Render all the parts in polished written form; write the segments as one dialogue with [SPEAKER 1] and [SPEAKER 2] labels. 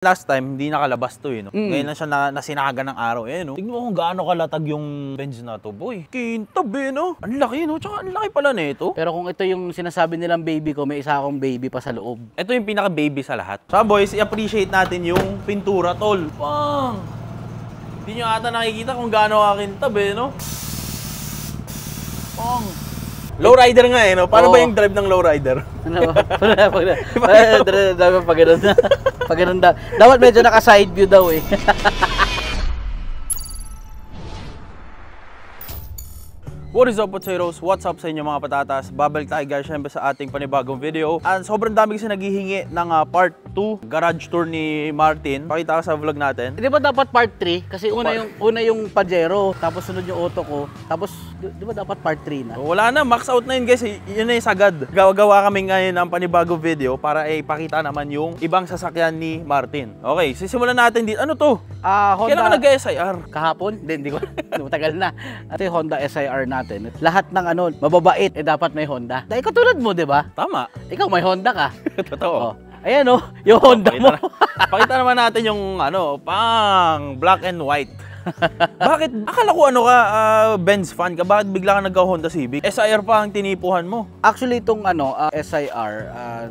[SPEAKER 1] Last time, hindi nakalabas to eh, no? Ngayon lang siya nasinaga ng araw eh, no? Tignan mo kung gaano kalatag yung Benz na to, boy. Kintab eh, no? Ang laki, no? Tsaka ang laki pala nito.
[SPEAKER 2] Pero kung ito yung sinasabi nilang baby ko, may isa akong baby pa sa loob.
[SPEAKER 1] Ito yung pinaka-baby sa lahat. So boys, i-appreciate natin yung pintura, tol. Pang! Hindi nyo ata nakikita kung gaano kakintab eh, no? Pang! Lowrider nga eh, no? Paano ba yung drive ng lowrider?
[SPEAKER 2] Ano ba? Pag ganun na. Pag ganun na. Dapat medyo naka-side view daw eh.
[SPEAKER 1] What is up, potatoes? What's up sa inyo mga patatas? Babalik tayo guys syempre sa ating panibagong video. And sobrang dami kasi naghihingi ng part 2 garage tour ni Martin. Pakita ka sa vlog natin.
[SPEAKER 2] Di ba dapat part 3? Kasi una yung Pajero, tapos sunod yung auto ko. Tapos di ba dapat part 3 na?
[SPEAKER 1] Wala na, max out na yun guys. Yun na yung sagad. Gawa kami ngayon ng panibagong video para ipakita naman yung ibang sasakyan ni Martin. Okay, sisimulan natin dito. Ano to?
[SPEAKER 2] Honda.
[SPEAKER 1] Kailan ka nag-SIR?
[SPEAKER 2] Kahapon? Hindi ko. Matagal na. Ito yung Honda SIR natin. Lahat ng mababait, dapat may Honda. Dahil katulad mo, di ba?
[SPEAKER 1] Tama.
[SPEAKER 2] Ikaw may Honda ka.
[SPEAKER 1] Totoo.
[SPEAKER 2] Ayan yung Honda mo.
[SPEAKER 1] Pakita naman natin yung pang black and white. Bakit? Akala ko Benz fan ka. Bakit bigla ka nagka-Honda Civic? SIR pa ang tinipuhan mo.
[SPEAKER 2] Actually, itong SIR,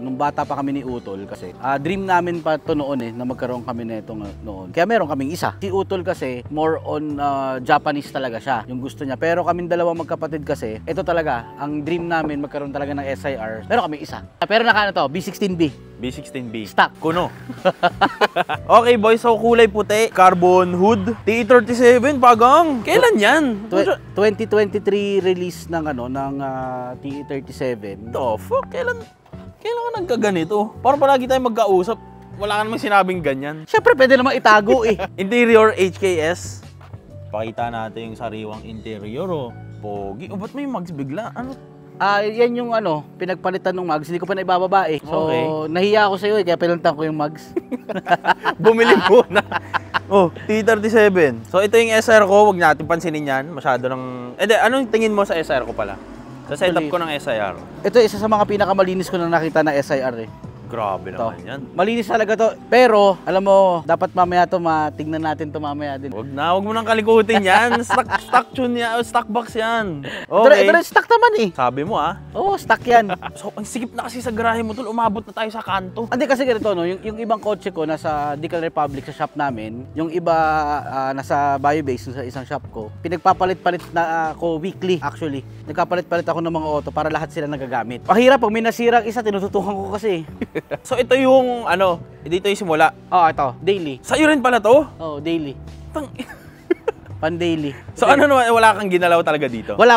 [SPEAKER 2] nung bata pa kami ni Utol kasi, dream namin pa ito noon na magkaroon kami nito noon. Kaya meron kaming isa. Si Utol kasi, more on Japanese talaga siya, yung gusto niya. Pero kaming dalawang magkapatid kasi, ito talaga, ang dream namin magkaroon talaga ng SIR. Meron kaming isa. Pero B16B.
[SPEAKER 1] B16B.
[SPEAKER 2] Stock.
[SPEAKER 1] Kuno. Okay boys, so kulay puti, carbon hood, TE37 pagang. Kailan yan?
[SPEAKER 2] 2023 release ng TE37.
[SPEAKER 1] The fuck? Kailan ka nagkaganito? Parang palagi tayong magkausap. Wala ka namang sinabing ganyan.
[SPEAKER 2] Siyempre pwede naman itago eh.
[SPEAKER 1] Interior HKS. Pakita natin yung sariwang interior oh. Pogi. Ba't may mags bigla? Ano?
[SPEAKER 2] Yan yung pinagpalitan ng mags, hindi ko pa naibababa eh. So,
[SPEAKER 1] okay.
[SPEAKER 2] Nahiya ako sa iyo kaya pinalitan ko yung mags.
[SPEAKER 1] Bumili muna. Oh, T37. So, ito yung SR ko, wag natin pansinin yan. Masyado ng... anong tingin mo sa SR ko pala? Sa setup ko ng SIR.
[SPEAKER 2] Ito isa sa mga pinakamalinis ko na nakita na SIR eh.
[SPEAKER 1] Grabe naman yan.
[SPEAKER 2] Malinis talaga to. Pero, alam mo, dapat mamaya to matignan natin to mamaya din.
[SPEAKER 1] Wag mo nang kalikutin yan. Stock tune yan. Stock box yan. Okay.
[SPEAKER 2] Ito rin stock naman eh.
[SPEAKER 1] Sabi mo
[SPEAKER 2] Oo, stock yan.
[SPEAKER 1] So, ang sikip na kasi sa garahe mo tol. Umabot na tayo sa kanto.
[SPEAKER 2] Hindi kasi ganito, yung ibang kotse ko nasa Decal Republic sa shop namin. Yung iba nasa Biobase sa isang shop ko. Pinagpapalit-palit na ako weekly actually. Nagpapalit-palit ako ng mga auto para lahat sila nagagamit. Pahirap pag may nasirang isa, tinututukan ko kasi.
[SPEAKER 1] So ito yung dito yung simula.
[SPEAKER 2] Ito, daily.
[SPEAKER 1] Sa'yo rin pala to?
[SPEAKER 2] Daily. Pan-daily.
[SPEAKER 1] So naman, wala kang ginalaw talaga dito?
[SPEAKER 2] Wala.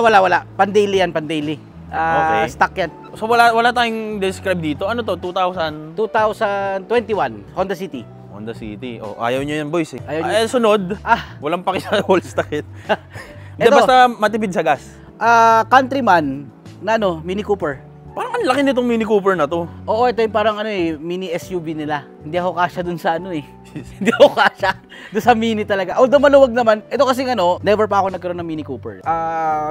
[SPEAKER 2] Pan-daily yan, pan-daily.
[SPEAKER 1] Okay.
[SPEAKER 2] Stock yan.
[SPEAKER 1] So wala tayong describe dito. Ano to? 2021
[SPEAKER 2] Honda City.
[SPEAKER 1] Honda City. Oh, ayaw nyo yan boys eh.
[SPEAKER 2] Ayaw nyo.
[SPEAKER 1] Sunod. Walang paki sa whole stock it. Hindi, basta matipid sa gas.
[SPEAKER 2] Countryman na Mini Cooper.
[SPEAKER 1] Parang ang laki nitong Mini Cooper na to.
[SPEAKER 2] Oo, ito yung parang mini SUV nila. Hindi ako kasya dun sa Hindi ako kasya dun sa mini talaga. Although maluwag naman, ito kasi never pa ako nagkaroon ng Mini Cooper.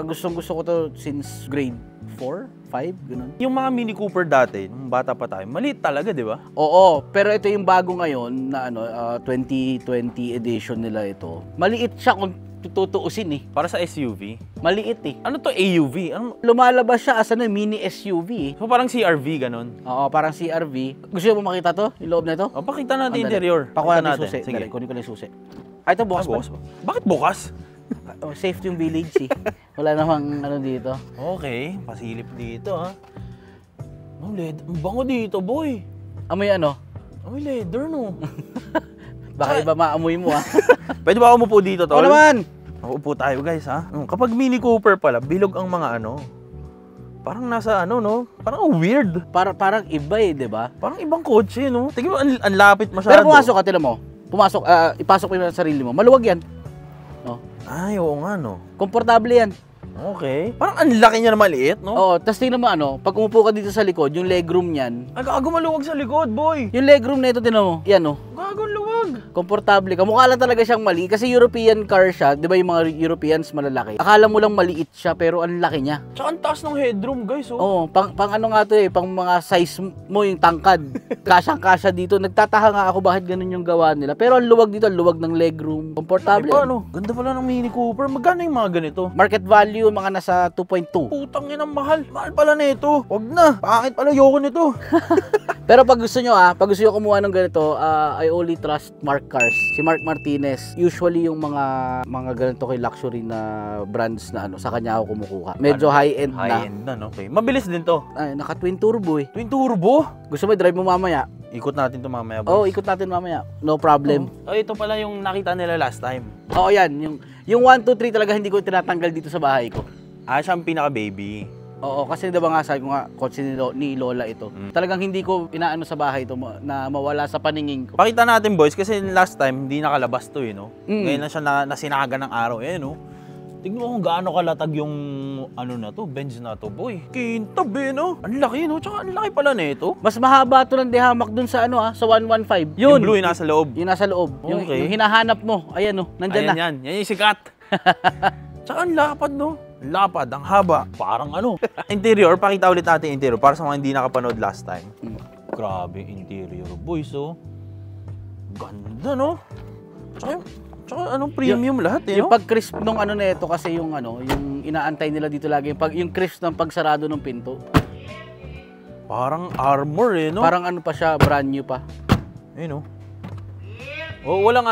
[SPEAKER 2] Gusto ko to since grade 4, 5, ganun.
[SPEAKER 1] Yung mga Mini Cooper dati, nung bata pa tayo, maliit talaga, di ba?
[SPEAKER 2] Oo, pero ito yung bago ngayon na 2020 edition nila ito. Maliit siya kung tutuusin eh.
[SPEAKER 1] Para sa SUV?
[SPEAKER 2] Maliit eh.
[SPEAKER 1] Ano to AUV?
[SPEAKER 2] Lumalabas siya as mini SUV eh.
[SPEAKER 1] So parang CRV ganun?
[SPEAKER 2] Oo, parang CRV. Gusto mo makita to? Yung loob na ito?
[SPEAKER 1] Pakita natin interior.
[SPEAKER 2] Pakuha natin susi. Sige. Kunin ko lang susi. Ito bukas ba?
[SPEAKER 1] Bakit bukas?
[SPEAKER 2] Safe yung village eh. Wala namang dito.
[SPEAKER 1] Okay, pasilip dito ha. Ang bango dito boy.
[SPEAKER 2] Amoy
[SPEAKER 1] Amoy leather no.
[SPEAKER 2] Baka iba maamoy mo
[SPEAKER 1] Pwede ba ako umupo dito tol?
[SPEAKER 2] Oo naman!
[SPEAKER 1] Upo tayo guys ha. Kapag Mini Cooper pala, bilog ang mga parang nasa parang weird.
[SPEAKER 2] Parang iba eh, di ba?
[SPEAKER 1] Parang ibang kotse no. Tingnan mo, ang lapit masyado.
[SPEAKER 2] Pero pumasok ka, tinan mo. Ipasok mo yung sarili mo. Maluwag yan.
[SPEAKER 1] Ay, oo nga
[SPEAKER 2] Komportable yan.
[SPEAKER 1] Okay. Parang ang laki niya na maliit, no?
[SPEAKER 2] Oo, tapos tingnan mo pag umupo ka dito sa likod, yung legroom niyan.
[SPEAKER 1] Ay, gago maluwag sa likod, boy.
[SPEAKER 2] Yung legroom na ito, tinan mo. Yan
[SPEAKER 1] Gago luwag. Wag!
[SPEAKER 2] Komportable. Kamukha lang talaga siyang mali kasi European car siya. Di ba yung mga Europeans malalaki? Akala mo lang maliit siya pero ang laki niya.
[SPEAKER 1] Tsaka ang taas ng headroom, guys, oh.
[SPEAKER 2] Oo, pang ano nga to eh, pang mga size mo yung tangkad. Kasyang-kasya dito. Nagtataha nga ako bakit ganun yung gawa nila. Pero ang luwag dito, ang luwag ng legroom. Komportable.
[SPEAKER 1] Paano? Ganda pala ng Mini Cooper. Magkano yung mga ganito?
[SPEAKER 2] Market value, mga nasa 2.2.
[SPEAKER 1] Putang yan ang mahal. Mahal pala nito. Wag na. Pangit pala, yoko nito.
[SPEAKER 2] Pero pag gusto nyo pag gusto nyo kumuha ng ganito, I only trust Mark Cars. Si Mark Martinez. Usually yung mga ganito kay luxury na brands na sa kanya ako kumukuha. Medyo high-end na.
[SPEAKER 1] High-end na, no? Okay. Mabilis din to.
[SPEAKER 2] Ay, naka twin turbo eh.
[SPEAKER 1] Twin turbo?
[SPEAKER 2] Gusto mo i-drive mo mamaya?
[SPEAKER 1] Ikot natin to mamaya, boys.
[SPEAKER 2] Oo, ikot natin mamaya. No problem.
[SPEAKER 1] Oh, ito pala yung nakita nila last time.
[SPEAKER 2] Oo, yan. Yung 1, 2, 3 talaga hindi ko tinatanggal dito sa bahay ko.
[SPEAKER 1] Ah, siya ang pinaka-baby.
[SPEAKER 2] Oo, kasi diba nga sabi ko nga, kotse ni Lola ito. Talagang hindi ko inaano sa bahay ito na mawala sa paningin ko.
[SPEAKER 1] Pakita natin, boys, kasi last time hindi nakalabas to, no? Ngayon lang siya nasinaga ng araw, no? Tignan mo kung gaano kalatag yung na to, Benz na to, boy. Kintab, no? Ang laki, no? Tsaka ang laki pala nito.
[SPEAKER 2] Mas mahaba to ng dihamak dun sa sa 115.
[SPEAKER 1] Yung blue yung nasa loob.
[SPEAKER 2] Yung nasa loob.
[SPEAKER 1] Okay.
[SPEAKER 2] Yung hinahanap mo. Ayan, nandyan na.
[SPEAKER 1] Yan yung sikat. Tsaka ang lapad, no? Lapad, ang haba. Parang Interior, pakita ulit natin interior para sa mga hindi nakapanood last time. Grabe interior, boys, oh. Ganda, no? Tsaka premium lahat,
[SPEAKER 2] Yung pag-crisp nung na ito kasi yung yung inaantay nila dito lagi, yung crisp ng pagsarado ng pinto.
[SPEAKER 1] Parang armor, no?
[SPEAKER 2] Parang pa siya, brand new pa.
[SPEAKER 1] Ayun, oh, walang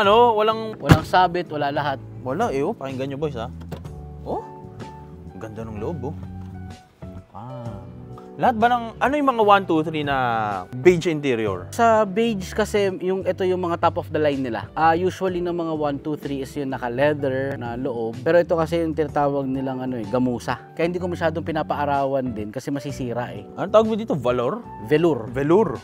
[SPEAKER 2] walang sabit, wala lahat.
[SPEAKER 1] Wala, pakinggan nyo, boys, ha? Oh, ganda ng loob, oh. Lahat ba ng, yung mga 1, 2, 3 na beige interior?
[SPEAKER 2] Sa beige kasi, ito yung mga top of the line nila. Usually ng mga 1, 2, 3 is yung naka-leather na loob. Pero ito kasi yung tinatawag nilang gamusa. Kaya hindi ko masyadong pinapaarawan din kasi masisira eh.
[SPEAKER 1] Anong tawag mo dito? Velour?
[SPEAKER 2] Velour.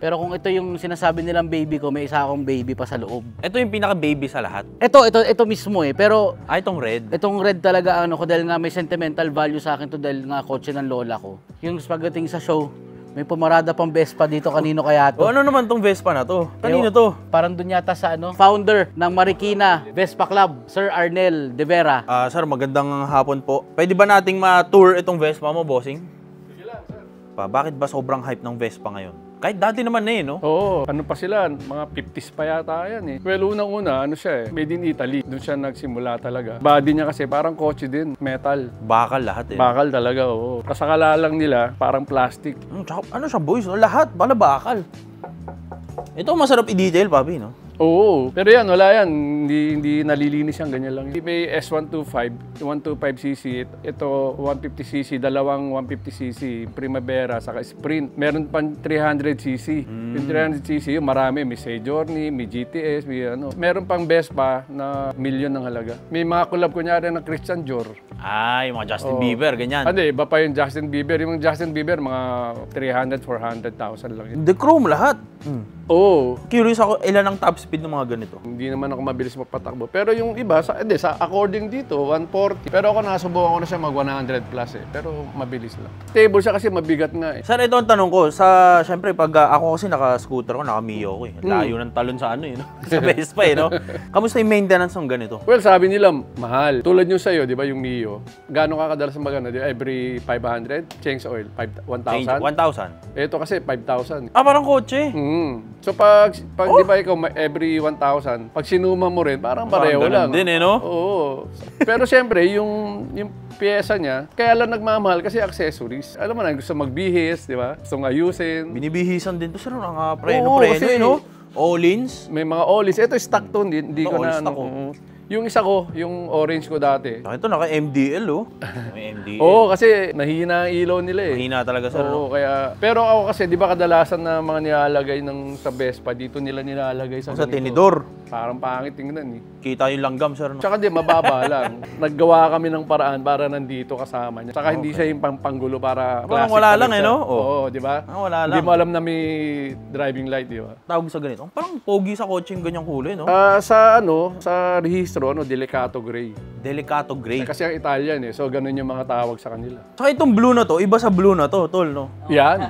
[SPEAKER 2] Pero kung ito yung sinasabi nilang baby ko, may isa akong baby pa sa loob.
[SPEAKER 1] Ito yung pinaka-baby sa lahat?
[SPEAKER 2] Ito mismo eh. Pero
[SPEAKER 1] itong red?
[SPEAKER 2] Itong red talaga ko dahil nga may sentimental value sa akin to dahil nga kotse ng lola ko. Yung pagdating sa show, may pumarada pang Vespa dito, kanino kaya to?
[SPEAKER 1] Ano naman tong Vespa na to? Kanino to?
[SPEAKER 2] Parang dun yata sa founder ng Marikina Vespa Club, Sir Arnel De Vera.
[SPEAKER 1] Sir, magandang hapon po. Pwede ba nating ma-tour itong Vespa mo, bossing?
[SPEAKER 3] Sige lang, sir.
[SPEAKER 1] Bakit ba sobrang hype ng Vespa ngayon? Kahit dati naman no?
[SPEAKER 3] Oo, pa sila, mga 50s pa yata yan eh. Well, unang-una, siya made in Italy. Doon siya nagsimula talaga. Body niya kasi parang kotse din, metal.
[SPEAKER 1] Bakal lahat
[SPEAKER 3] Bakal talaga, oo. Kasakala lang nila, parang plastic.
[SPEAKER 1] Tsaka, siya, boys? Lahat, bakal. Ito masarap i-detail, papi, no?
[SPEAKER 3] Oo, pero yan, wala yan. Hindi nalilinis yan, ganyan lang. May S125, 125cc, ito 150cc, dalawang 150cc, Primavera, saka Sprint. Meron pang 300cc. Yung 300cc, yung marami. May Journey, may GTS, may Meron pang Vespa na milyon ng halaga. May mga collab kunyari ng Christian Dior.
[SPEAKER 1] Yung mga Justin Bieber, ganyan.
[SPEAKER 3] Hindi, iba pa yung Justin Bieber. Yung Justin Bieber, mga 300, 400,000 lang yun.
[SPEAKER 1] The chrome lahat.
[SPEAKER 3] Oo.
[SPEAKER 1] Curious ako, ilan ang top speed ng mga ganito?
[SPEAKER 3] Hindi naman ako mabilis magpatakbo. Pero yung iba, sa according dito, 140. Pero ako nasubukan ko na siya mag 100 plus eh. Pero mabilis lang. Stable siya kasi mabigat nga eh.
[SPEAKER 1] Sir, ito ang tanong ko. Siyempre, pag ako kasi naka-scooter ko, naka-Mio ko eh. Layo ng talon sa no? Sa Vespa no? Kamusta yung maintenance ng ganito?
[SPEAKER 3] Well, sabi nila, mahal. Tulad yung sa'yo, di ba, yung Mio. Gaano ka kadalas magano? Every 500? Change oil? 1,000?
[SPEAKER 1] 1,000.
[SPEAKER 3] Ito kasi 5,000.
[SPEAKER 1] Parang kotse.
[SPEAKER 3] So pag di ba ikaw every 1,000, pag sinuma mo rin, parang pareho lang.
[SPEAKER 1] Din no?
[SPEAKER 3] Oo. Pero siyempre, yung pyesa niya, kaya lang nagmamahal kasi accessories. Alam mo na, gusto magbihis, di ba? Gusto ngayon.
[SPEAKER 1] Binibihisan din to, sir. Ang preno-preno, no? All-ins.
[SPEAKER 3] May mga all-ins. Ito, stock to. Hindi ko na, yung isa ko, yung orange ko dati.
[SPEAKER 1] Ito, naka-MDL, May MDL.
[SPEAKER 3] Oo, kasi mahina ang ilaw nila eh.
[SPEAKER 1] Mahina talaga, sir.
[SPEAKER 3] Oo, kaya... Pero ako kasi, di ba kadalasan na mga nilalagay sa Vespa, dito nila nilalagay sa
[SPEAKER 1] Sa
[SPEAKER 3] ganito.
[SPEAKER 1] tinidor.
[SPEAKER 3] Parang pangit tingnan eh.
[SPEAKER 1] Kita yung langgam, sir. No?
[SPEAKER 3] Tsaka di, mababa lang. Naggawa kami ng paraan para nandito kasama niya. Tsaka hindi siya yung panggulo para
[SPEAKER 1] parang
[SPEAKER 3] classic
[SPEAKER 1] wala
[SPEAKER 3] pa
[SPEAKER 1] lang
[SPEAKER 3] rin siya.
[SPEAKER 1] no?
[SPEAKER 3] Oo, di ba?
[SPEAKER 1] Wala lang.
[SPEAKER 3] Hindi mo alam na may driving light, di ba?
[SPEAKER 1] Tawag sa ganito. Parang pogi sa kotse yung ganyang kulay, no?
[SPEAKER 3] Sa rehistro, Delicato Gray.
[SPEAKER 1] Delicato Gray.
[SPEAKER 3] Kasi ang Italian eh. So, ganun yung mga tawag sa kanila.
[SPEAKER 1] Saka itong blue na to, iba sa blue na to, tol, no?
[SPEAKER 3] Yan.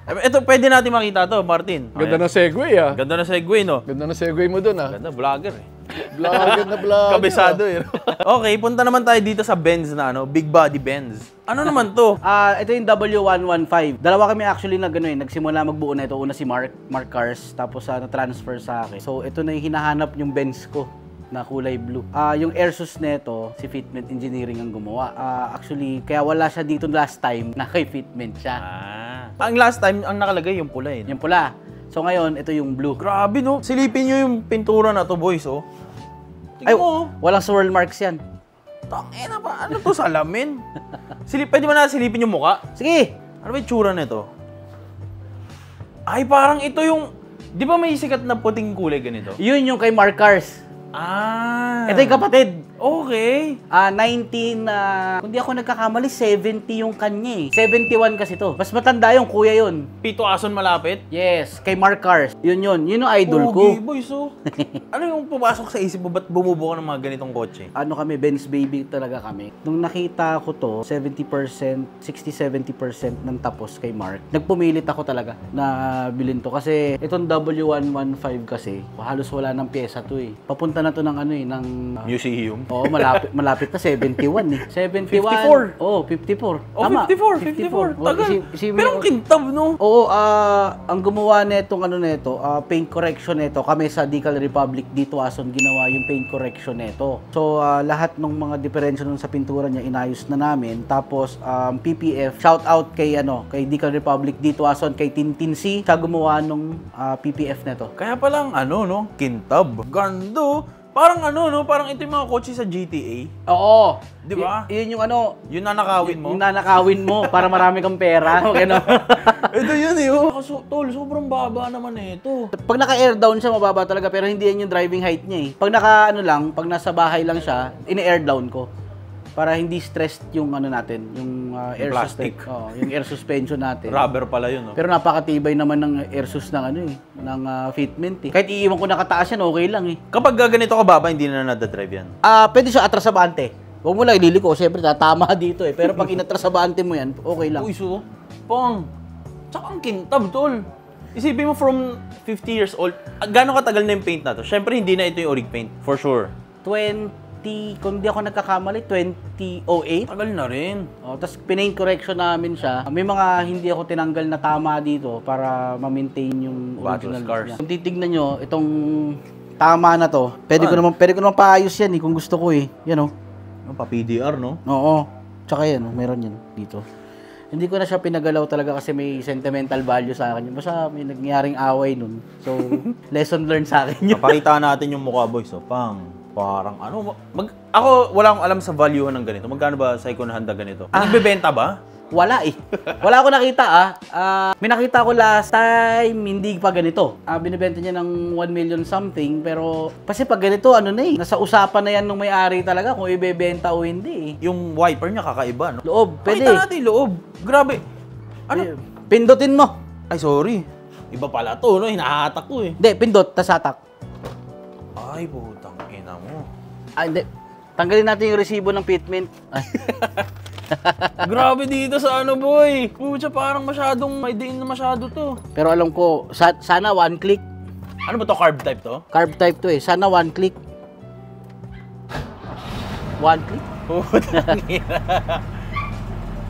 [SPEAKER 1] Ito, pwede natin makita to, Martin.
[SPEAKER 3] Ganda ng Segway ah.
[SPEAKER 1] Ganda na segue, no?
[SPEAKER 3] Ganda ng Segway mo dun ah.
[SPEAKER 1] Ganda, vlogger eh.
[SPEAKER 3] Vlogger na vlogger.
[SPEAKER 1] Kabisado eh. Okay, punta naman tayo dito sa Benz na ano, big body Benz. Ano naman to?
[SPEAKER 2] Ito yung W115. Dalawa kami actually nagsimula magbuo na ito. Una si Mark Cars, tapos na-transfer sa akin. So ito na yung hinahanap yung Benz ko na kulay blue. Yung Airsus nito, si Fitment Engineering ang gumawa. Actually, kaya wala siya dito last time na kay Fitment siya.
[SPEAKER 1] Ang last time, ang nakalagay yung pula eh.
[SPEAKER 2] Yung pula. So ngayon, ito yung blue.
[SPEAKER 1] Grabe no. Silipin nyo yung pintura na to, boys, oh.
[SPEAKER 2] Ay,
[SPEAKER 1] Tingnan mo.
[SPEAKER 2] walang swirl marks yan.
[SPEAKER 1] Tangina pa. Ano to, salamin? Pwede ba na silipin yung muka?
[SPEAKER 2] Sige!
[SPEAKER 1] Ano ba yung tsura nito? Ay, parang ito yung... Di ba may sikat na puting kulay ganito?
[SPEAKER 2] Yun yung kay Mark Cars. Ito yung kapatid.
[SPEAKER 1] Okay.
[SPEAKER 2] 19, kung di ako nagkakamali, 70 yung kanya eh. 71 kasi to. Mas matanda yung kuya yun.
[SPEAKER 1] Pito Ason malapit?
[SPEAKER 2] Yes, kay Mark Cars. Yun yun. Yun yung idol ko.
[SPEAKER 1] Pogi, boys, oh. Ano yung pumasok sa isip mo? Ba't bumubuo ka ng mga ganitong kotse?
[SPEAKER 2] Ano kami, Benz baby talaga kami. Nung nakita ko to, 70%, 60-70% ng tapos kay Mark. Nagpumilit ako talaga na bilhin to. Kasi itong W115 kasi, halos wala ng pyesa to eh. Papunta na to ng ano eh, ng...
[SPEAKER 1] Museum?
[SPEAKER 2] Oo, malapit na 71 eh.
[SPEAKER 1] 54.
[SPEAKER 2] 71. Oo, 54.
[SPEAKER 1] Oh,
[SPEAKER 2] Tama,
[SPEAKER 1] 54.
[SPEAKER 2] Oo,
[SPEAKER 1] Tagal.
[SPEAKER 2] isipin
[SPEAKER 1] Pero
[SPEAKER 2] mo-
[SPEAKER 1] ang kintab, no?
[SPEAKER 2] Oo, ang gumawa netong paint correction nito, kami sa Decal Republic dito Ason ginawa yung paint correction nito. So lahat ng mga diferensya nun sa pintura niya inayos na namin. Tapos PPF, shout out kay Decal Republic dito Ason, kay Tintin C, siya gumawa nung PPF nito.
[SPEAKER 1] Kaya palang no? Kintab. Gando. Parang parang ito yung mga kotse sa GTA.
[SPEAKER 2] Oo.
[SPEAKER 1] Di ba?
[SPEAKER 2] Yun yung
[SPEAKER 1] Yun nanakawin mo.
[SPEAKER 2] yung nanakawin mo para marami kang pera. Okay, no?
[SPEAKER 1] Ito yun eh. Oh. Tol, sobrang baba naman eh ito.
[SPEAKER 2] Pag naka-air down siya, mababa talaga, pero hindi yan yung driving height niya eh. Pag pag nasa bahay lang siya, ini-air down ko. Para hindi stressed yung natin, yung air
[SPEAKER 1] plastic.
[SPEAKER 2] yung air suspension natin.
[SPEAKER 1] Rubber pala yun, no?
[SPEAKER 2] Pero napakatibay naman ng air sus ng Fitment eh. Kahit iiwan ko nakataas yan, okay lang eh.
[SPEAKER 1] Kapag ganito ka baba, hindi na nadadrive yan.
[SPEAKER 2] Pwede siya atras sa bante. Huwag mo lang ililiko, syempre tatama dito eh. Pero pag inatras sa bante mo yan, okay lang.
[SPEAKER 1] Uy, so, pang. Tsaka ang kintab, tol. Isipin mo from 50 years old, gano'ng katagal na yung paint na to? Syempre, hindi na ito yung orig paint, for sure.
[SPEAKER 2] 20, kung di ako nagkakamali, 2008.
[SPEAKER 1] Tagal na rin.
[SPEAKER 2] Tapos pinaint correction namin siya. May mga hindi ako tinanggal na tama dito para ma-maintain yung
[SPEAKER 1] Battle
[SPEAKER 2] original
[SPEAKER 1] scars.
[SPEAKER 2] niya. Kung titignan nyo, itong tama na to, pwede ko naman paayos yan eh kung gusto ko eh. Yan
[SPEAKER 1] Pa-PDR, no?
[SPEAKER 2] Oo. Tsaka yan, meron yan dito. Hindi ko na siya pinagalaw talaga kasi may sentimental value sa akin. Basta may nangyaring away nun. So, lesson learned sa akin yun.
[SPEAKER 1] Napakita natin yung mukha, boys. So, parang ako, wala akong alam sa value ng ganito. Magkano ba sa second hand na ganito? Nagbebenta ba?
[SPEAKER 2] Wala eh. Wala ako nakita may nakita ko last time, hindi pa ganito. Binibenta niya ng 1 million something, pero kasi pag ganito, nasa usapan na yan ng may-ari talaga kung ibebenta o hindi eh.
[SPEAKER 1] Yung wiper niya kakaiba, no?
[SPEAKER 2] Loob, pwede.
[SPEAKER 1] Pakita natin yung loob. Grabe.
[SPEAKER 2] Pindutin mo.
[SPEAKER 1] Ay, sorry. Iba pala to, no? Hinahatak ko eh.
[SPEAKER 2] Hindi, pindot, tas hatak.
[SPEAKER 1] Ay, putang ina mo.
[SPEAKER 2] Hindi. Tanggalin natin yung resibo ng fitment.
[SPEAKER 1] Grabe dito sa boy. Pucha, parang masyadong may diin na masyado to.
[SPEAKER 2] Pero alam ko, sana one click.
[SPEAKER 1] Ano ba to? Carb type to?
[SPEAKER 2] Carb type to eh. Sana one click. One click?
[SPEAKER 1] Putang ina.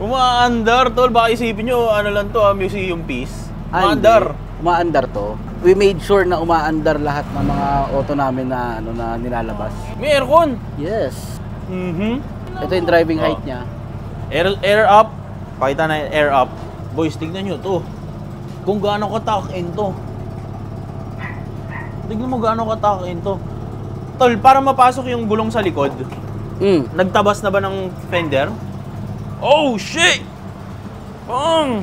[SPEAKER 1] Umaandar, tol. Baka isipin nyo, lang to, museum piece. Umaandar.
[SPEAKER 2] Umaandar to. We made sure na umaandar lahat ng mga auto namin na na nilalabas.
[SPEAKER 1] May aircon.
[SPEAKER 2] Yes. Ito yung driving height niya.
[SPEAKER 1] Air up. Pakita na yung air up. Boys, tignan nyo to. Kung gaano katakin to. Tignan mo gaano katakin to. Tol, para mapasok yung gulong sa likod, nagtabas na ba ng fender? Oh, shit! Oh,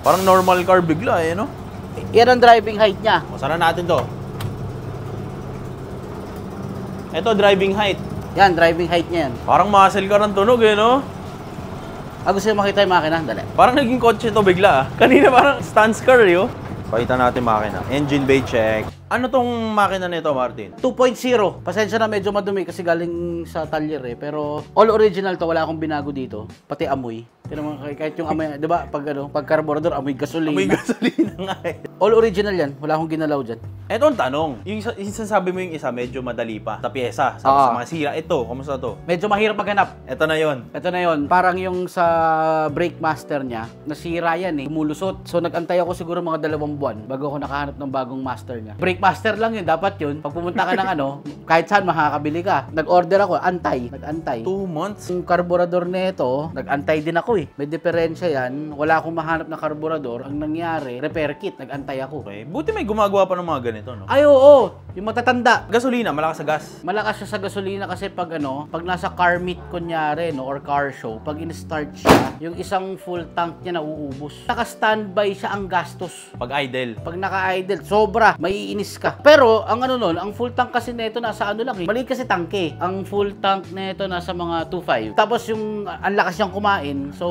[SPEAKER 1] parang normal car bigla eh, no?
[SPEAKER 2] Yan ang driving height niya.
[SPEAKER 1] O, sana natin to. Ito, driving height.
[SPEAKER 2] Yan, driving height niya yan.
[SPEAKER 1] Parang muscle car ang tunog eh, no?
[SPEAKER 2] Gusto nyo makita yung makina? Dali.
[SPEAKER 1] Parang naging kotse to bigla ah. Kanina parang stance car eh, oh. Pakita natin makina. Engine bay check. Ano tong makina nito, Martin?
[SPEAKER 2] 2.0. Pasensya na medyo madumi kasi galing sa talyer eh. Pero all original to, wala akong binago dito. Pati amoy. Tignan mo, kahit yung amoy, 'di ba? Pag carburetor, amoy gasolina.
[SPEAKER 1] May gasolina nga eh.
[SPEAKER 2] All original 'yan. Wala akong ginalaw diyan.
[SPEAKER 1] Eto ang tanong. Yung sinasabi mo yung isa, medyo madali pa. Sa pyesa, sa mga sira. Ito, kamusta to?
[SPEAKER 2] Medyo mahirap maghanap.
[SPEAKER 1] Ito na yon.
[SPEAKER 2] Ito na yon. Parang yung sa brake master niya, nasira yan eh. Lumulusot. So nag-antay ako siguro mga 2 buwan bago ako nakahanap ng bagong master niya. Brake master lang yun. Dapat yun. Pag pumunta ka ng kahit saan makakabili ka. Nag-order ako. Nag-antay.
[SPEAKER 1] 2 months?
[SPEAKER 2] Yung carburetor nito, nag-antay din ako eh. May diferensya yan. Wala akong mahanap na carburetor. Ang nangyari, repair kit. Nag-antay ako.
[SPEAKER 1] Okay. Buti may gumagawa pa ng mga ganito, no?
[SPEAKER 2] Ay, oo. Yung matatanda.
[SPEAKER 1] Gasolina, malakas sa gas.
[SPEAKER 2] Malakas siya sa gasolina kasi pag pag nasa car meet kunyari, no, or car show, pag in-start siya, yung isang full tank niya nauubos. Naka-standby siya ang gastos.
[SPEAKER 1] Pag idle.
[SPEAKER 2] Pag naka-idle, sobra, maiinis ka. Pero, ang ang full tank kasi nito nasa lang eh. Maliit kasi tangke. Ang full tank nito nasa mga 2.5. Tapos yung, ang lakas niyang kumain, so...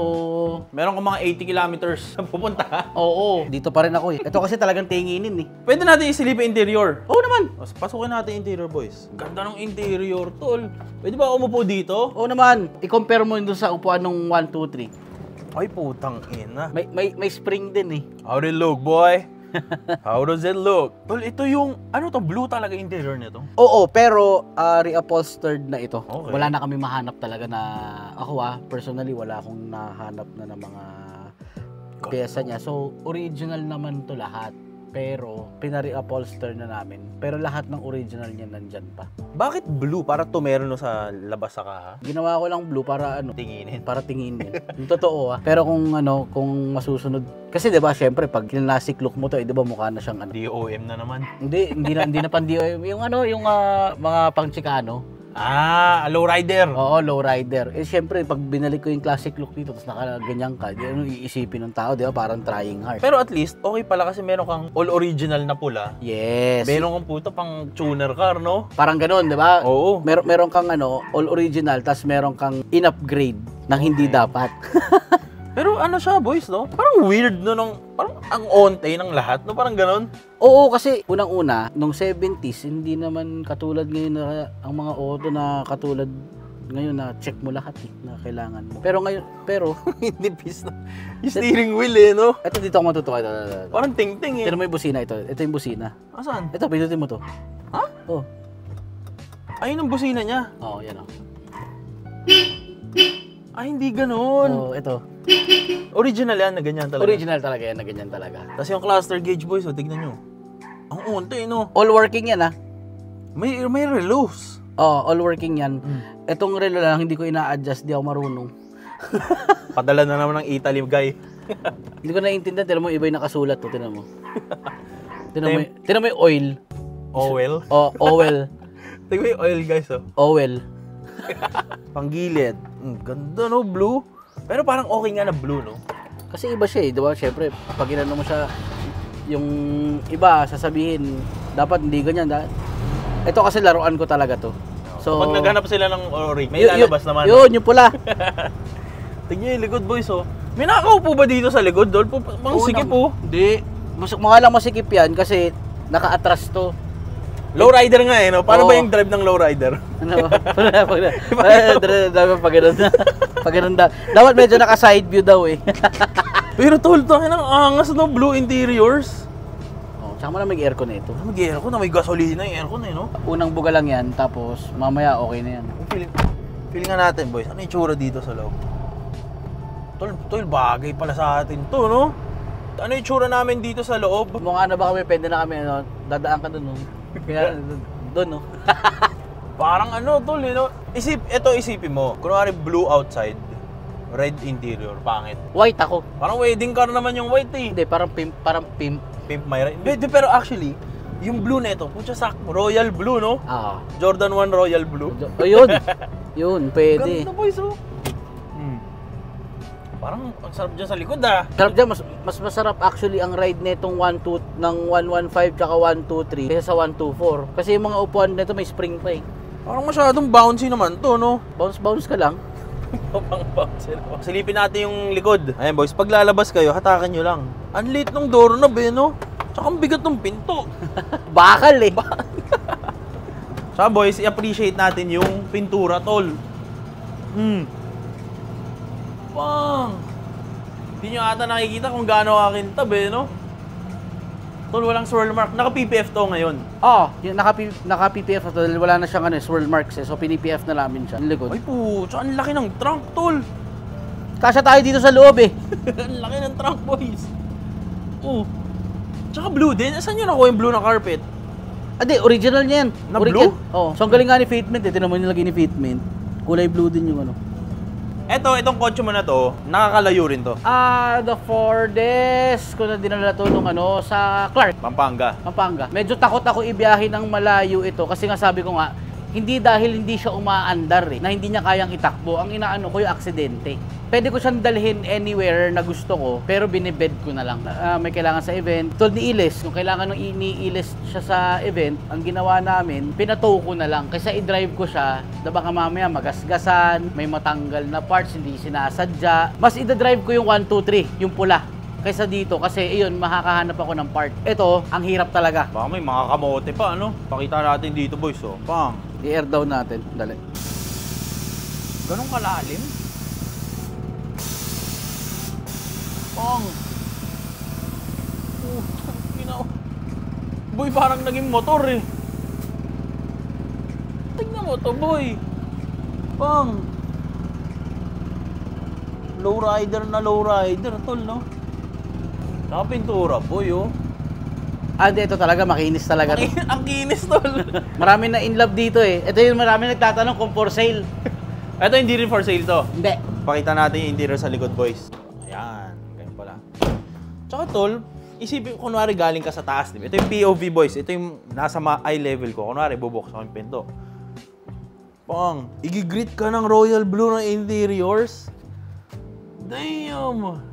[SPEAKER 1] Meron ka mga 80 kilometers pupunta.
[SPEAKER 2] Oo. Dito pa rin ako eh. Ito kasi talagang tinginin eh.
[SPEAKER 1] Pwede natin isilipin interior.
[SPEAKER 2] Oo naman.
[SPEAKER 1] Pasukin natin interior, boys. Ganda ng interior, tol. Pwede ba umupo dito?
[SPEAKER 2] Oo naman. I-compare mo yun dun sa upuan ng 1, 2, 3.
[SPEAKER 1] Ay, putang ina.
[SPEAKER 2] May spring din eh.
[SPEAKER 1] How does it look, boy? How does it look? Tol, ito yung, blue talaga interior nito.
[SPEAKER 2] Oo, pero reupholstered na ito.
[SPEAKER 1] Okay.
[SPEAKER 2] Wala na kami mahanap talaga na, ako personally, wala akong nahanap na ng mga pyesa niya. So, original naman to lahat. Pero, pinare-upholster na namin. Pero lahat ng original niya nandyan pa.
[SPEAKER 1] Bakit blue? Para tumero no sa labas sa kaha?
[SPEAKER 2] Ginawa ko lang blue para
[SPEAKER 1] Tinginin.
[SPEAKER 2] para tinginin. Yung totoo Pero kung kung masusunod kasi 'di ba, syempre pag kinlasik look mo to, 'di ba mukha na siyang
[SPEAKER 1] DOM na naman.
[SPEAKER 2] hindi na pang DOM. Yung yung mga pang Chicano.
[SPEAKER 1] Lowrider.
[SPEAKER 2] Oo, lowrider. Syempre, pag binalik ko yung classic look dito, tapos nakaganyan ka, di iisipin ng tao, di ba? Parang trying hard.
[SPEAKER 1] Pero at least, okay pala kasi meron kang all original na pula.
[SPEAKER 2] Yes.
[SPEAKER 1] Meron kang puto pang tuner car, no?
[SPEAKER 2] Parang ganun, di ba?
[SPEAKER 1] Oo.
[SPEAKER 2] Meron kang all original, tapos meron kang in-upgrade ng hindi dapat.
[SPEAKER 1] Pero siya, boys, no? Parang weird, no? Parang ang onte ng lahat, no? Parang ganun.
[SPEAKER 2] Oo, kasi unang-una, nung 70s, hindi naman katulad ngayon na ang mga auto na katulad ngayon na check mo lahat na kailangan mo. Pero ngayon,
[SPEAKER 1] Hindi pis na. Yung steering wheel, eh, no?
[SPEAKER 2] Ito dito ako matutuwa.
[SPEAKER 1] Parang ting-ting, eh.
[SPEAKER 2] Tignan mo yung busina ito. Ito yung busina.
[SPEAKER 1] Asan?
[SPEAKER 2] Ito, pindutin mo to.
[SPEAKER 1] Ha?
[SPEAKER 2] Oh.
[SPEAKER 1] Ayun ang busina niya.
[SPEAKER 2] Oo, yan
[SPEAKER 1] Ay, hindi ganun.
[SPEAKER 2] Oo, ito.
[SPEAKER 1] Original yan, na ganyan talaga.
[SPEAKER 2] Original talaga yan, na ganyan talaga.
[SPEAKER 1] Tapos yung cluster gauge, boys, tignan nyo. Ang onte, no?
[SPEAKER 2] All working yan,
[SPEAKER 1] May reloads.
[SPEAKER 2] Oo, all working yan. Itong relo lang, hindi ko ina-adjust, di ako marunong.
[SPEAKER 1] Padala na naman ng Italy, guy.
[SPEAKER 2] Hindi ko naiintindihan, tinan mo, iba yung nakasulat to, tinan mo. Tinan mo yung oil.
[SPEAKER 1] Oil.
[SPEAKER 2] Oil.
[SPEAKER 1] Tignan mo yung oil, guys, oh.
[SPEAKER 2] Oil.
[SPEAKER 1] Panggilid. Ganda, no? Blue. Pero parang okay nga na blue, no?
[SPEAKER 2] Kasi iba siya eh, di ba? Siyempre, pag inano mo siya, yung iba, sasabihin, dapat hindi ganyan. Ito kasi laruan ko talaga to. So,
[SPEAKER 1] pag naghanap sila ng ori, may lalabas naman.
[SPEAKER 2] Yun, yung pula.
[SPEAKER 1] Tingnan yung likod, boys, oh. May nakaupo ba dito sa likod, Dol? Mang sikip, oh.
[SPEAKER 2] Hindi. Mukha lang masikip yan kasi naka-atras to.
[SPEAKER 1] Lowrider nga, eh, no? Paano ba yung drive ng lowrider?
[SPEAKER 2] Ano ba? Pag ganun daw. Dapat medyo naka-side view daw eh.
[SPEAKER 1] Pero tol, tayo ng angas, no? Blue interiors.
[SPEAKER 2] Tsaka mo na may aircon na ito.
[SPEAKER 1] May aircon na, may gasolina yung aircon, eh, no?
[SPEAKER 2] Unang buga lang yan, tapos mamaya okay na yan.
[SPEAKER 1] Feeling nga natin, boys. Ano yung tsura dito sa loob? Tol, bagay pala sa atin to, no? Ano yung tsura namin dito sa loob?
[SPEAKER 2] Mukha na ba kami, pwede na kami, dadaan ka dun, no? Kaya, doon, no?
[SPEAKER 1] Parang tol, eh, no? Isipin mo. Kunwari blue outside, red interior, pangit.
[SPEAKER 2] White ako.
[SPEAKER 1] Parang wedding car naman yung white, eh.
[SPEAKER 2] Hindi, parang pimp.
[SPEAKER 1] Pimp Myra. Pero actually, yung blue nito, putya sakto, royal blue, no? Jordan 1 royal blue.
[SPEAKER 2] Yun. Yun, pwede.
[SPEAKER 1] Ganda, boys, oh. Parang ang sarap dyan sa likod,
[SPEAKER 2] Sarap dyan, mas masarap actually ang ride netong 115 tsaka 123 kaysa sa 124. Kasi yung mga upuan nito may spring pa eh.
[SPEAKER 1] Parang masyadong bouncy naman to, no?
[SPEAKER 2] Bounce ka lang.
[SPEAKER 1] Bouncy. Silipin natin yung likod. Ayan, boys, pag lalabas kayo, hatakan nyo lang. Ang liit ng doorknob, eh, no? Tsaka ang bigat ng pinto.
[SPEAKER 2] bakal eh.
[SPEAKER 1] So boys, i-appreciate natin yung pintura, tol. Pang! Hindi nyo ata nakikita kung gaano kakintab eh, no? Tol, walang swirl mark. Naka-PPF to ngayon.
[SPEAKER 2] Yung naka-PPF to, wala na siyang swirl marks eh. So, pinipf na namin siya. Yung likod.
[SPEAKER 1] Ay po, tsaka ang laki ng trunk, tol.
[SPEAKER 2] Kasya tayo dito sa loob eh.
[SPEAKER 1] Ang laki ng trunk, boys. Tsaka blue din. Saan nyo nakuha yung blue na carpet?
[SPEAKER 2] Hindi, original niya yan.
[SPEAKER 1] Na blue?
[SPEAKER 2] So, ang galing nga ni fitment eh. Tinan mo nilagay ni fitment. Kulay blue din yung
[SPEAKER 1] Itong kotse mo na to, nakakalayo rin to.
[SPEAKER 2] The Fordes, ko na dinala to nung sa Clark,
[SPEAKER 1] Pampanga.
[SPEAKER 2] Pampanga. Medyo takot ako ibiyahe ng malayo ito kasi nga sabi ko nga, hindi dahil hindi siya umaandar na hindi niya kayang itakbo. Ang inaano ko yung aksidente. Pwede ko siyang dalhin anywhere na gusto ko, pero binibed ko na lang. May kailangan sa event. Tulad ni Iles, kung kailangan ng ini-Iles siya sa event, ang ginawa namin, pinatow ko na lang. Kaysa i-drive ko siya, na baka mamaya magasgasan, may matanggal na parts, hindi sinasadya. Mas i-drive ko yung 1, 2, 3, yung pula. Kaysa dito, kasi iyon, makakahanap ako ng part. Ito, ang hirap talaga.
[SPEAKER 1] Baka may mga kamote pa, ano? Pakita natin dito, boys, Pang.
[SPEAKER 2] I-air down natin. Dali.
[SPEAKER 1] Ganun kalalim? Pang. Boy, parang naging motor eh. Tingnan mo to, boy. Pang. Lowrider na lowrider, tol, no? Saka pintura, boy,
[SPEAKER 2] Hindi, ito talaga, makinis talaga to.
[SPEAKER 1] Ang kinis, tol.
[SPEAKER 2] Marami na in love dito eh. Ito yung marami nagtatanong kung for sale.
[SPEAKER 1] Ito hindi rin for sale to.
[SPEAKER 2] Hindi.
[SPEAKER 1] Pakita natin yung interior sa likod, boys. Ayan, ganyan pala. Tsaka, tol, isipin ko, kunwari galing ka sa taas, diba? Ito yung POV, boys. Ito yung nasa eye level ko. Kunwari, bubuksan ko yung pinto. Pang, igigreet ka ng royal blue ng interiors. Damn!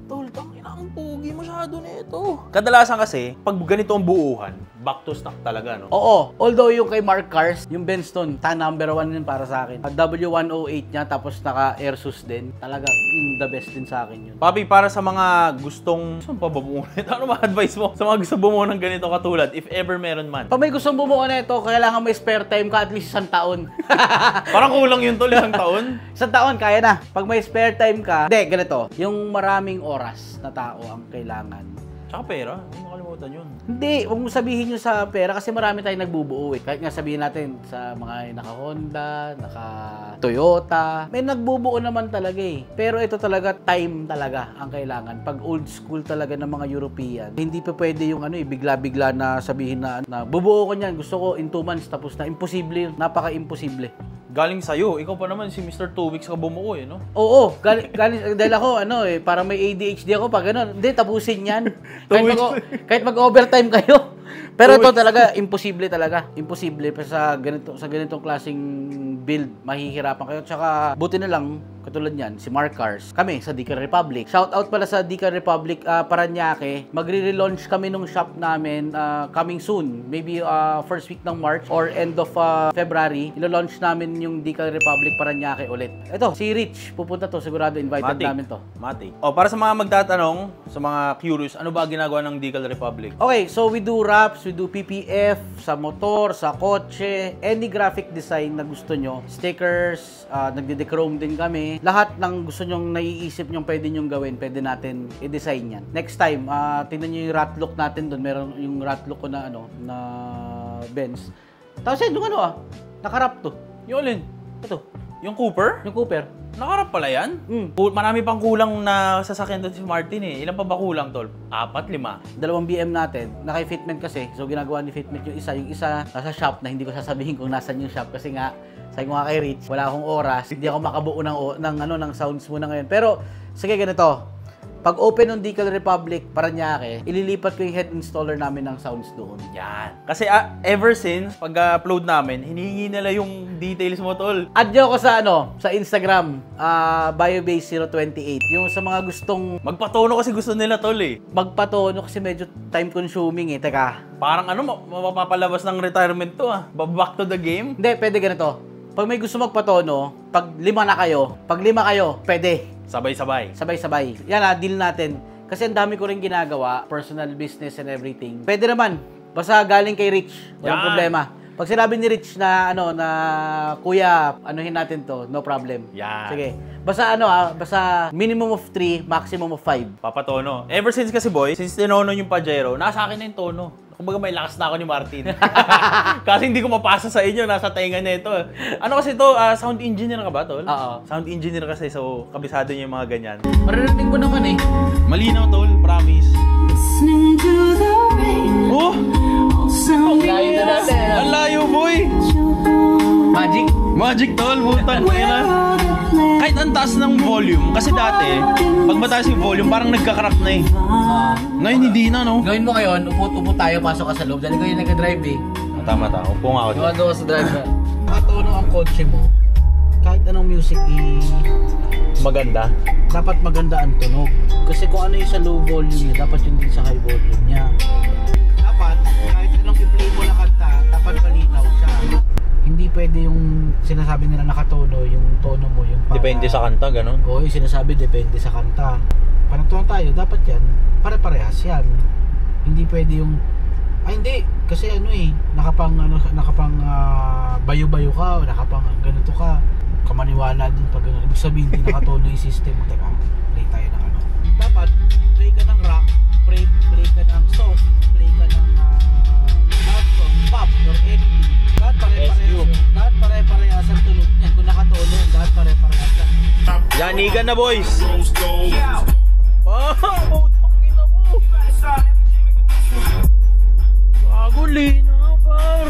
[SPEAKER 1] Tol, ang pogi masyado nito. Kadalasan kasi, pag ganito ang buuhan, back to stock talaga, no?
[SPEAKER 2] Oo. Although yung kay Mark Cars, yung Benston, number 1 yun para sa akin. W108 niya, tapos naka Airsus din. Talaga, the best din sa akin yun.
[SPEAKER 1] Papi, para sa mga gustong... Saan pa ba bumuo nito? Ano ma-advise mo? Sa mga gusto bumuo ng ganito katulad, if ever meron man.
[SPEAKER 2] Pag may gustong bumuo na ito, kailangan may spare time ka at least 1 taon.
[SPEAKER 1] Parang kulang yun, tol, 1 taon.
[SPEAKER 2] 1 taon, kaya na. Pag may spare time ka, hindi, ganito. Yung maraming oras na tao ang kailangan.
[SPEAKER 1] Tsaka pera, hindi makalimutan yun.
[SPEAKER 2] Hindi, huwag mo sabihin nyo sa pera kasi marami tayong nagbubuo eh. Kahit nga sabihin natin sa mga naka-Honda, naka-Toyota, may nagbubuo naman talaga eh. Pero ito talaga, time talaga ang kailangan. Pag old school talaga ng mga European, hindi pa pwede yung bigla-bigla na sabihin na bubuo ko niyan, gusto ko in 2 months, tapos na imposible yun, napaka-imposible.
[SPEAKER 1] Galing sa'yo, ikaw pa naman si Mr. 2 weeks ka bumuo no?
[SPEAKER 2] Oo, galing dahil ako, para may ADHD ako, pag gano'n, hindi, tapusin yan. kahit mag-overtime kayo. Pero ito talaga, imposible talaga. Imposible pa sa ganitong klaseng build, mahihirapan kayo. Tsaka, buti na lang, katulad niyan, si Mark Cars, kami sa Decal Republic. Shout out pala sa Decal Republic, Paranaque. Magre-relaunch kami nung shop namin coming soon. Maybe first week ng March or end of February. Ilo-launch namin yung Decal Republic Paranaque ulit. Ito, si Rich, pupunta to. Sigurado invited namin to.
[SPEAKER 1] Matik. Para sa mga magtatanong, sa mga curious, ano ba ginagawa ng Decal Republic?
[SPEAKER 2] Okay, so we do wraps, we do PPF, sa motor, sa kotse, any graphic design na gusto nyo. Stickers, nagde-dechrome din kami. Lahat ng gusto nyong naiisip nyong pwede nyong gawin, pwede natin i-design yan. Next time, tingnan nyo yung rat look natin doon. Meron yung rat look ko na na Benz. Tapos yung nakarap to.
[SPEAKER 1] Yung alin?
[SPEAKER 2] Ito.
[SPEAKER 1] Yung Cooper?
[SPEAKER 2] Yung Cooper.
[SPEAKER 1] Nakarap pala yan? Marami pang kulang na sasakyan doon si Martin eh. Ilan pa ba kulang, tol? 4, 5?
[SPEAKER 2] 2 BM natin. Naka-fitment kasi. So, ginagawa ni fitment yung isa. Yung isa, nasa shop na hindi ko sasabihin kung nasan yung shop. Kasi nga, sabi ko nga kay Rich, wala akong oras. Hindi ako makabuo ng sounds muna ngayon. Pero, sige ganito. Pag open ng Decal Republic, Paranaque, ililipat ko yung head installer namin ng sounds doon.
[SPEAKER 1] Yan. Kasi ever since, pag-upload namin, hinihingi nila yung details mo, tol.
[SPEAKER 2] Add nyo ako sa Instagram, biobase028. Yung sa mga gustong
[SPEAKER 1] Magpatono kasi gusto nila, tol eh.
[SPEAKER 2] magpatono kasi medyo time consuming eh. Teka.
[SPEAKER 1] Parang mapapalabas ng retirement to Back to the game.
[SPEAKER 2] Hindi, pwede ganito. Pag may gusto magpatono, pag 5 na kayo, pwede.
[SPEAKER 1] Sabay-sabay.
[SPEAKER 2] Sabay-sabay. Yan deal natin. Kasi ang dami ko rin ginagawa, personal business and everything. Pwede naman, Basta galing kay Rich, walang
[SPEAKER 1] Yan.
[SPEAKER 2] problema. Pag sinabi ni Rich na na kuya, anuhin natin to, no problem.
[SPEAKER 1] Yan.
[SPEAKER 2] Sige. Basta basta minimum of 3, maximum of 5.
[SPEAKER 1] Papatono. Ever since kasi boy, since tinono yung Pajero, nasa akin na yung tono. Kumbaga may lakas na ako ni Martin. Kasi hindi ko mapasa sa inyo, nasa tenga na ito. Ano kasi ito, sound engineer ka ba, tol?
[SPEAKER 2] Oo.
[SPEAKER 1] Sound engineer kasi, so kabisado niya yung mga ganyan.
[SPEAKER 2] Maririnig mo naman eh.
[SPEAKER 1] Malinaw, tol, promise.
[SPEAKER 4] Listening to the rain,
[SPEAKER 1] Oh!
[SPEAKER 4] all sound
[SPEAKER 2] Layo na natin.
[SPEAKER 1] Ang layo, boy!
[SPEAKER 2] Magic.
[SPEAKER 1] Magic, tol, butang na yan. Kahit ang taas ng volume, kasi dati, pag mataas yung volume, parang nagka-crack na eh. Ngayon, hindi na, no?
[SPEAKER 2] Gawin mo ngayon, upo tayo, pasok ka sa loob. Dahil kayo nag-drive eh.
[SPEAKER 1] Tama, upo nga ako dito.
[SPEAKER 2] Doon sa drive ka. Matono ang kotse mo. Kahit anong music
[SPEAKER 1] Maganda.
[SPEAKER 2] dapat maganda ang tunog. Kasi kung ano yung sa low volume niya, dapat yun din sa high volume niya. Dapat, kahit anong i-play mo na kanta, dapat malinaw siya. Hindi pwede yung sinasabi nila nakatono, yung tono mo, yung para...
[SPEAKER 1] Depende sa kanta, ganun.
[SPEAKER 2] Oo, yung sinasabi depende sa kanta. Panagtuhan tayo, dapat yan, pare-parehas yan. Hindi pwede yung... Ay hindi, kasi nakapang bayo-bayo ka, o nakapang ganito ka. Kamaniwala din pag gano'n. Ibig sabihin, hindi nakatono yung system mo. Teka, play tayo ng Dapat, play ka ng rock, play ka ng soft, play ka ng love song, pop, or anything. Lahat pare-parehas ang tunog niyan. Kung nakatono, lahat pare-parehas yan.
[SPEAKER 1] Yanigan na, boys! Wow! Tangina mo! Bago lina, par!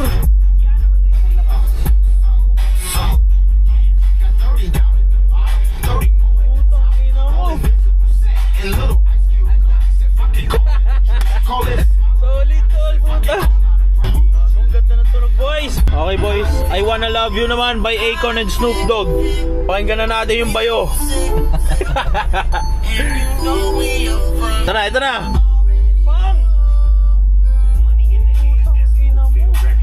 [SPEAKER 1] Putang ina mo! Solid, tol, puta! Ang ganda ng tunog, boys! Okay, boys. I Wanna Love You naman by Akon and Snoop Dogg. Pakinggan na natin yung bayo. Ito na. Pang!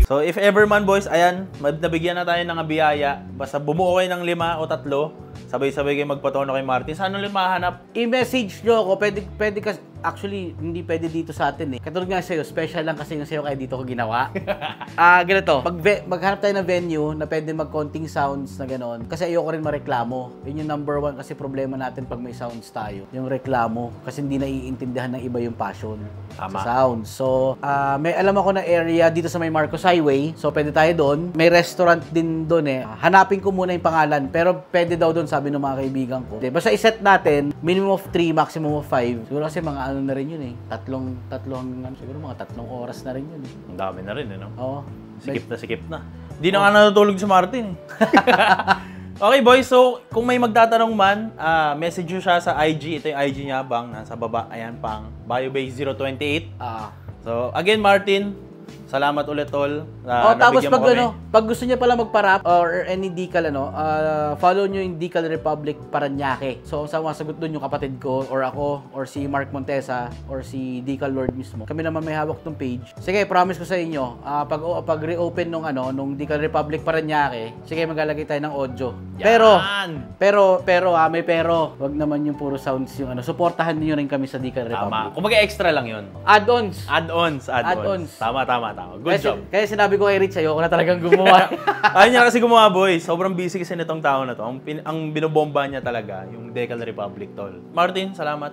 [SPEAKER 1] So if ever man, boys, ayan, nabigyan na tayo ng biyaya. Basta bumuo kayo ng 5 o 3, sabay-sabay kayo magpatono kay Martin. Saan ulit mahanap?
[SPEAKER 2] I-message nyo ako, pwede kasi, actually, hindi pwede dito sa atin eh. Katulad nga sa'yo, special lang kasi yung sa'yo kaya dito ko ginawa. Ganito, maghanap tayo ng venue na pwede mag-counting sounds na gano'n. Kasi ayoko rin mareklamo. Yun yung number 1 kasi problema natin pag may sounds tayo. Yung reklamo. Kasi hindi naiintindihan ng iba yung passion sa sounds. So, may alam ako na area dito sa may Marcos Highway. So, pwede tayo doon. May restaurant din doon eh. Hanapin ko muna yung pangalan. Pero pwede daw doon, sabi ng mga kaibigan ko. Basta iset natin, minimum of 3, maximum of 5. Siguro kasi mga ano na rin yun eh. Siguro mga 3 oras na rin yun eh.
[SPEAKER 1] Ang dami na rin, no?
[SPEAKER 2] Oo.
[SPEAKER 1] Sikip na. Hindi na nga natutulog si Martin eh. Okay, boys. So, kung may magtatanong man, message nyo siya sa IG. Ito yung IG niya, bang. Nasa baba. Ayan, pang BioBase028. So, again, Martin, salamat ulit, tol.
[SPEAKER 2] Tapos pag gusto niya pala magpa-rap or any decal, follow nyo yung Decal Republic Paranaque. So, sa masagot doon yung kapatid ko, or ako, or si Mark Montesa, or si Decal Lord mismo. Kami naman may hawak tong page. Sige, promise ko sa inyo, pag reopen nung Decal Republic Paranaque, sige, maglalagay tayo ng audio.
[SPEAKER 1] Yan!
[SPEAKER 2] Pero, may pero. Wag naman yung puro sounds yung Suportahan niyo rin kami sa Decal Republic.
[SPEAKER 1] Tama. Kung extra lang yun.
[SPEAKER 2] Add-ons.
[SPEAKER 1] Tama. Good job.
[SPEAKER 2] Kaya sinabi ko kay Rich, ayoko na talagang gumawa.
[SPEAKER 1] Ayun niya kasi gumawa, boy. Sobrang busy kasi nitong tao na to. Ang binobomba niya talaga, yung Decal Republic, tol. Martin, salamat.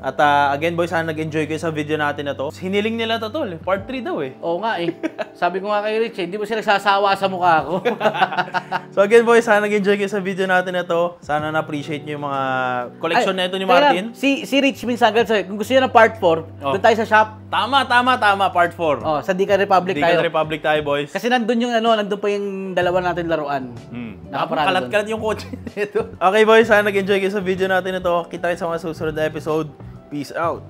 [SPEAKER 1] At again, boy, sana nag-enjoy kayo sa video natin na to. Hiniling nila to, tol. Part 3 daw eh.
[SPEAKER 2] Oo nga eh. Sabi ko nga kay Rich, hindi mo sila sasawa sa mukha ko.
[SPEAKER 1] So again, boy, sana nag-enjoy kayo sa video natin na to. Sana na-appreciate niyo yung mga collection na ito ni Martin.
[SPEAKER 2] Si Rich minsan, kung gusto niya ng part 4, doon tayo sa shop.
[SPEAKER 1] Tama. Part 4.
[SPEAKER 2] Sa Decal Republic tayo.
[SPEAKER 1] Decal Republic tayo, boys.
[SPEAKER 2] Kasi nandun pa yung dalawa natin laruan. Nakaparado
[SPEAKER 1] Kalat-kalat yung kotse nito. Okay, boys, sana nag-enjoy kayo sa video natin na to. Kita kayo sa mga susunod na episode. Peace out.